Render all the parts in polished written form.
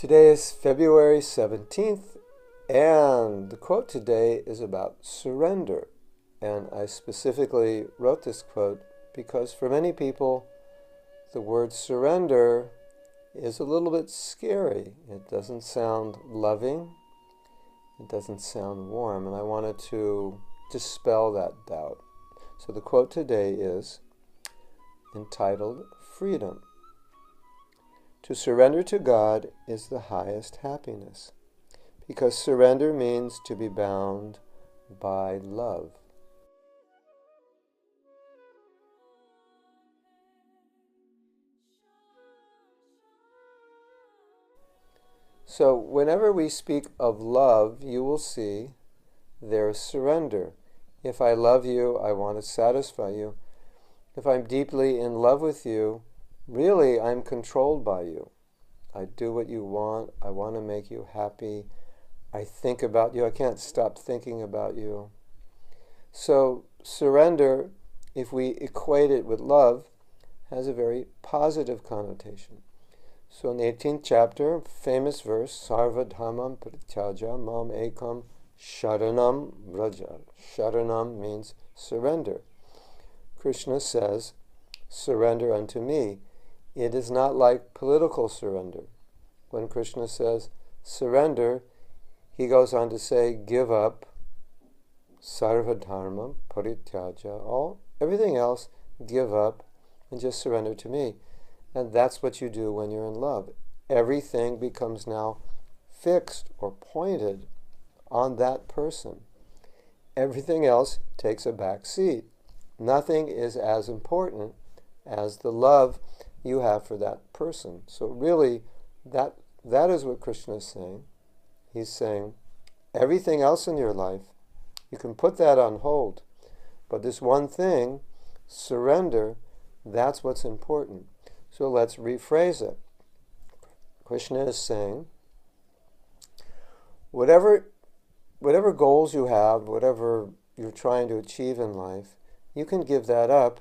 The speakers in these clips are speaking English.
Today is February 17th, and the quote today is about surrender. And I specifically wrote this quote because for many people, the word surrender is a little bit scary. It doesn't sound loving. It doesn't sound warm, and I wanted to dispel that doubt. So the quote today is entitled Freedom. To surrender to God is the highest happiness, because surrender means to be bound by love. So whenever we speak of love, you will see there is surrender. If I love you, I want to satisfy you. If I'm deeply in love with you, really I'm controlled by you. I do what you want. I want to make you happy. I think about you. I can't stop thinking about you. So surrender, if we equate it with love, has a very positive connotation. So in the 18th chapter, famous verse, Sarva Dhamam Prityaja Mam Ekam Sharanam Vraja. Sharanam means surrender. Krishna says, surrender unto me. It is not like political surrender. When Krishna says surrender, he goes on to say, give up sarva dharma parityaja, everything else, give up and just surrender to me. And that's what you do when you're in love. Everything becomes now fixed or pointed on that person. Everything else takes a back seat. Nothing is as important as the love you have for that person. So really, that is what Krishna is saying. He's saying, everything else in your life, you can put that on hold. But this one thing, surrender, that's what's important. So let's rephrase it. Krishna is saying, whatever goals you have, whatever you're trying to achieve in life, you can give that up.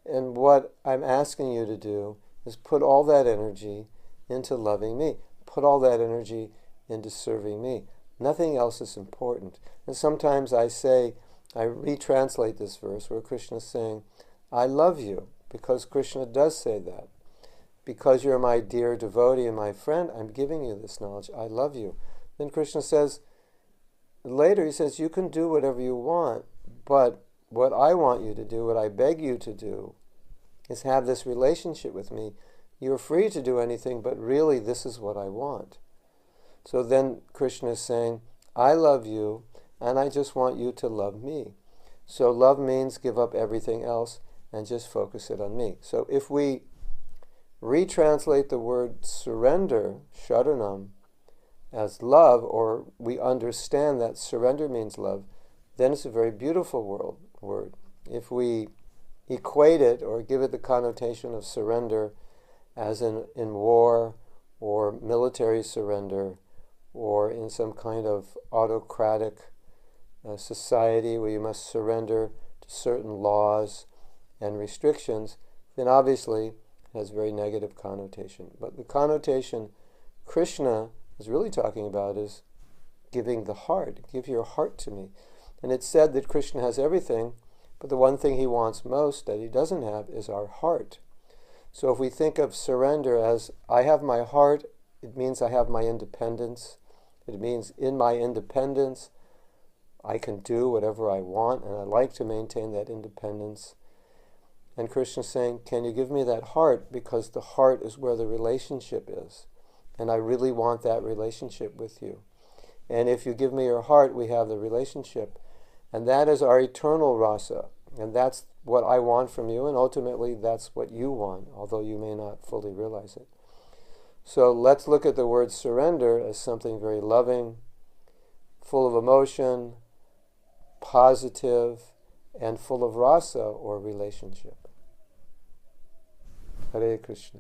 And what I'm asking you to do is put all that energy into loving me. Put all that energy into serving me. Nothing else is important. And sometimes I retranslate this verse where Krishna is saying, I love you, because Krishna does say that. Because you're my dear devotee and my friend, I'm giving you this knowledge. I love you. Then Krishna says, later he says, you can do whatever you want, but what I want you to do, what I beg you to do, is have this relationship with me. You're free to do anything, but really this is what I want. So then Krishna is saying, I love you, and I just want you to love me. So love means give up everything else and just focus it on me. So if we retranslate the word surrender, sharanam, as love, or we understand that surrender means love, then it's a very beautiful word. If we equate it or give it the connotation of surrender as in war or military surrender or in some kind of autocratic society where you must surrender to certain laws and restrictions, then obviously it has very negative connotation. But the connotation Krishna is really talking about is giving the heart. Give your heart to me. And it's said that Krishna has everything, but the one thing he wants most that he doesn't have is our heart. So if we think of surrender as, I have my heart, it means I have my independence. It means in my independence, I can do whatever I want, and I like to maintain that independence. And Krishna is saying, can you give me that heart? Because the heart is where the relationship is. And I really want that relationship with you. And if you give me your heart, we have the relationship. And that is our eternal rasa. And that's what I want from you, and ultimately that's what you want, although you may not fully realize it. So let's look at the word surrender as something very loving, full of emotion, positive, and full of rasa, or relationship. Hare Krishna.